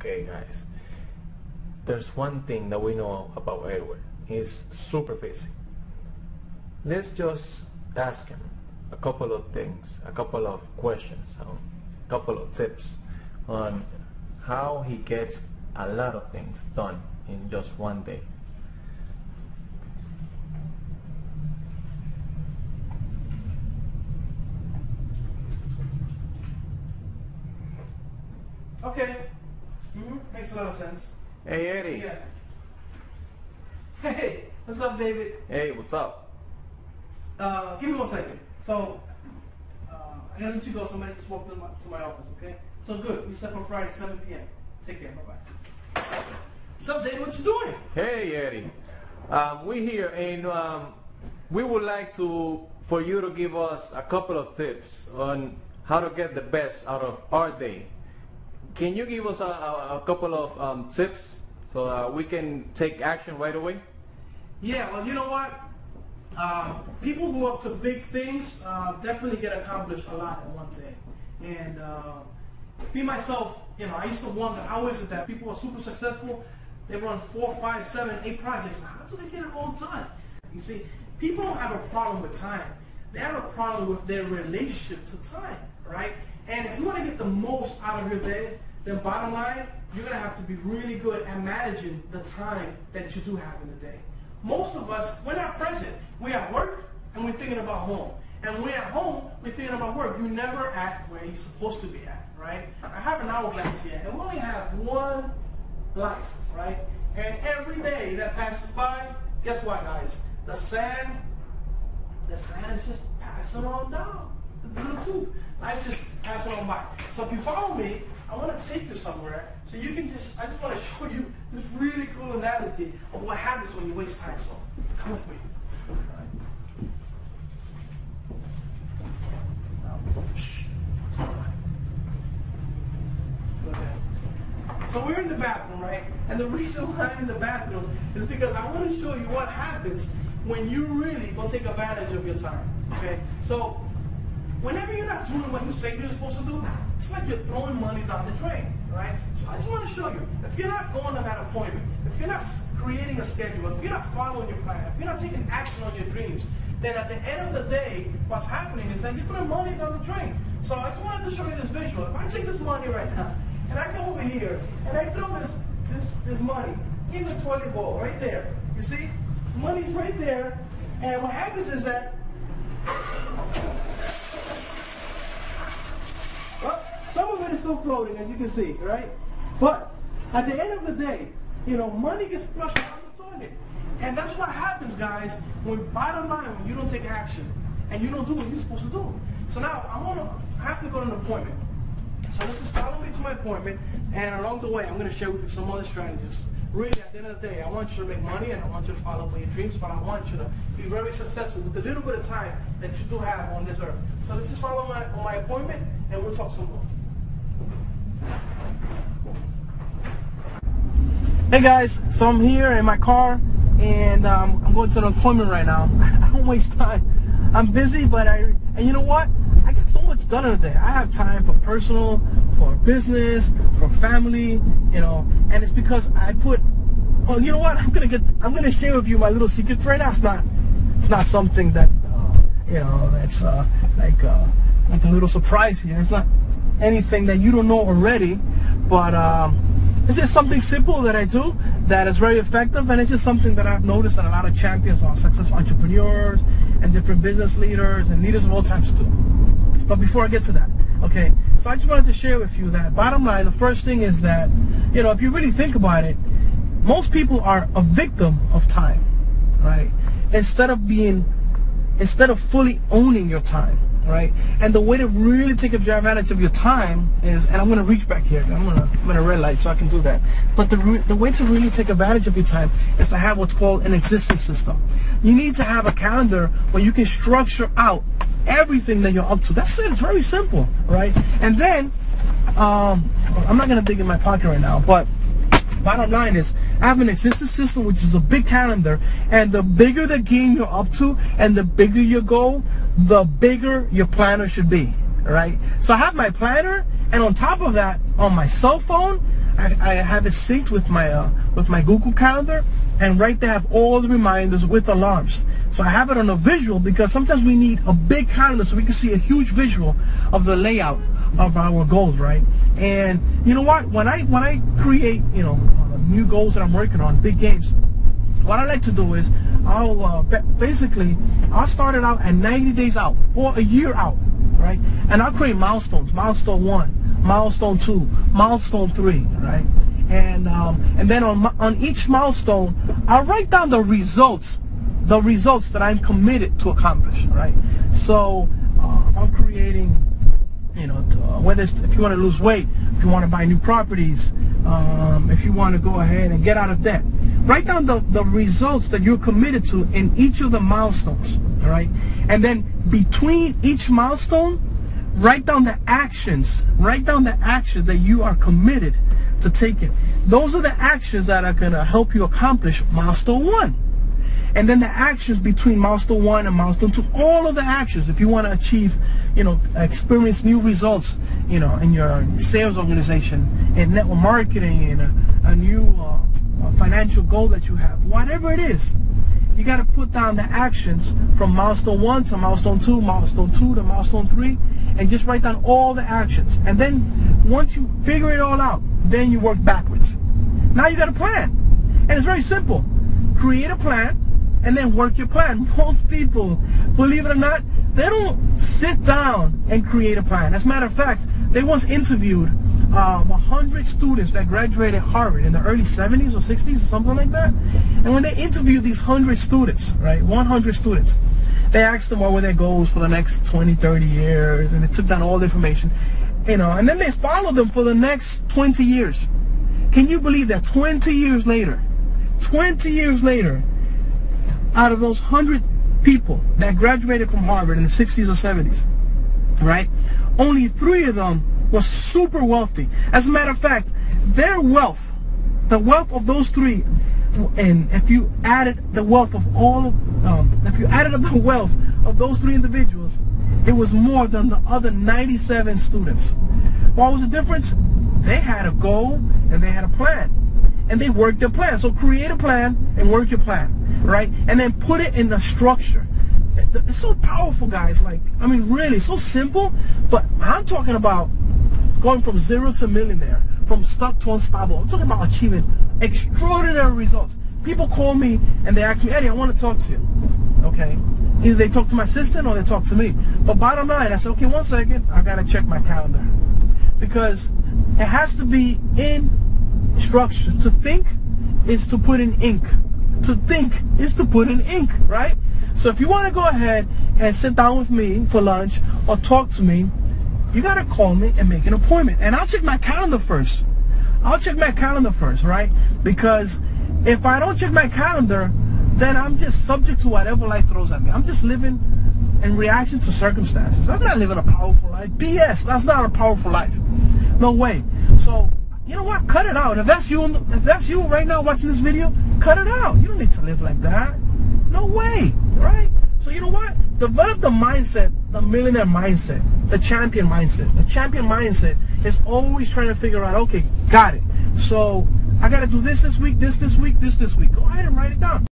Okay, guys. There's one thing that we know about Edward. He's super busy. Let's just ask him a couple of things, a couple of questions, a couple of tips on how he gets a lot of things done in just one day. Okay. Makes a lot of sense. Hey, Eddie. Yeah. Hey, what's up, David? Hey, what's up? Give me 1 second. So, I gotta let you go. Somebody just walked to my office, okay? So good. We set for Friday, 7 p.m. Take care. Bye-bye. What's up, David? What you doing? Hey, Eddie. We're here, and we would like for you to give us a couple of tips on how to get the best out of our day. Can you give us a couple of tips so we can take action right away? Yeah, well, you know what? People who are up to big things definitely get accomplished a lot in one day. And me, myself, I used to wonder, how is it that people are super successful, they run 4, 5, 7, 8 projects. How do they get it all done? You see, people don't have a problem with time. They have a problem with their relationship to time, right? And if you want to get the most out of your day, then bottom line, you're going to have to be really good at managing the time that you do have in the day. Most of us, we're not present. We're at work and we're thinking about home. And when we're at home, we're thinking about work. You're never at where you're supposed to be at, right? I have an hourglass here, and we only have one life, right? And every day that passes by, guess what, guys? The sand is just passing on down the little tube. Life's just passing on by. So if you follow me, I want to take you somewhere so you can I just want to show you this really cool analogy of what happens when you waste time. So come with me. So we're in the bathroom, right? And the reason why I'm in the bathroom is because I want to show you what happens when you really don't take advantage of your time. Okay? So whenever you're not doing what you say you're supposed to do, it's like you're throwing money down the drain, right? So I just want to show you, if you're not going to that appointment, if you're not creating a schedule, if you're not following your plan, if you're not taking action on your dreams, then at the end of the day, what's happening is that you're throwing money down the drain. So I just wanted to show you this visual. If I take this money right now, and I go over here, and I throw this money in the toilet bowl right there, you see? Money's right there, and what happens is that, well, some of it is still floating, as you can see, right? But at the end of the day, money gets flushed out of the toilet. And that's what happens, guys, bottom line, when you don't take action and you don't do what you're supposed to do. So now, I have to go to an appointment. So let's just follow me to my appointment, and along the way, I'm going to share with you some other strategies. Really, at the end of the day, I want you to make money, and I want you to follow your dreams, but I want you to be very successful with the little bit of time that you do have on this earth. So let's just follow on my appointment, and we'll talk some more. Hey guys, so I'm here in my car, and I'm going to an appointment right now. I don't waste time. I'm busy, but and you know what? I get so much done in a day. I have time for personal, for business, for family, and it's because I put. Oh, you know what? I'm gonna share with you my little secret right now. It's not something that that's like a little surprise here. It's not anything that you don't know already, but it's just something simple that I do that is very effective, and it's just something that I've noticed that a lot of champions or successful entrepreneurs and different business leaders and leaders of all types do. But before I get to that, okay, so I just wanted to share with you that bottom line, the first thing is that, if you really think about it, most people are a victim of time, right? Instead of fully owning your time, right? And the way to really take advantage of your time is, and I'm going to reach back here. I'm going to red light so I can do that. But the way to really take advantage of your time is to have what's called an existence system. You need to have a calendar where you can structure out everything that you're up to. That's it. It's very simple, right? And then, I'm not going to dig in my pocket right now, but bottom line is, I have an existence system, which is a big calendar, and the bigger the game you're up to and the bigger your goal, the bigger your planner should be, right? So I have my planner, and on top of that, on my cell phone, I I have it synced with my Google Calendar, and right there I have all the reminders with alarms. So I have it on a visual because sometimes we need a big calendar so we can see a huge visual of the layout of our goals, right? And you know what? When I create, new goals that I'm working on, big games, what I like to do is I'll start it out at 90 days out or a year out, right? And I'll create milestones: milestone 1, milestone 2, milestone 3, right? And then on each milestone, I'll write down the results that I'm committed to accomplish, right? So if I'm creating, whether it's if you want to lose weight, if you want to buy new properties, if you want to go ahead and get out of debt, write down the results that you're committed to in each of the milestones, all right? And then between each milestone, write down the actions that you are committed to taking. Those are the actions that are going to help you accomplish milestone 1. And then the actions between milestone 1 and milestone 2, all of the actions, if you want to achieve, experience new results, in your sales organization, in network marketing, in a new financial goal that you have, whatever it is, you got to put down the actions from milestone 1 to milestone 2, milestone 2 to milestone 3, and just write down all the actions. And then once you figure it all out, then you work backwards. Now you got a plan. And it's very simple. Create a plan and then work your plan. Most people, believe it or not, they don't sit down and create a plan. As a matter of fact, they once interviewed 100 students that graduated Harvard in the early 70s or 60s or something like that. And when they interviewed these 100 students, right, 100 students, they asked them what were their goals for the next 20, 30 years, and they took down all the information, and then they followed them for the next 20 years. Can you believe that 20 years later, out of those 100 people that graduated from Harvard in the 60s or 70s, right, only 3 of them were super wealthy. As a matter of fact, their wealth, the wealth of those 3, and if you added the wealth of the wealth of those 3 individuals, it was more than the other 97 students. What was the difference? They had a goal and they had a plan, and they worked their plan. So create a plan and work your plan, right? And then put it in a structure. It's so powerful, guys. Really, so simple. But I'm talking about going from 0 to millionaire, from stuck to unstoppable. I'm talking about achieving extraordinary results. People call me and they ask me, Eddie, I want to talk to you. Okay. Either they talk to my assistant or they talk to me. But bottom line, I said, okay, 1 second, I gotta check my calendar. Because it has to be in structure. To think is to put in ink. To think is to put in ink, right? So if you want to go ahead and sit down with me for lunch or talk to me, you got to call me and make an appointment. And I'll check my calendar first. Right? Because if I don't check my calendar, then I'm just subject to whatever life throws at me. I'm just living in reaction to circumstances. That's not living a powerful life. BS. That's not a powerful life. No way. So, you know what? Cut it out. If that's you right now watching this video, cut it out. You don't need to live like that. No way. Right? So you know what? Develop the mindset, the millionaire mindset, the champion mindset. The champion mindset is always trying to figure out, okay, got it. So I got to do this week, this week, this week. Go ahead and write it down.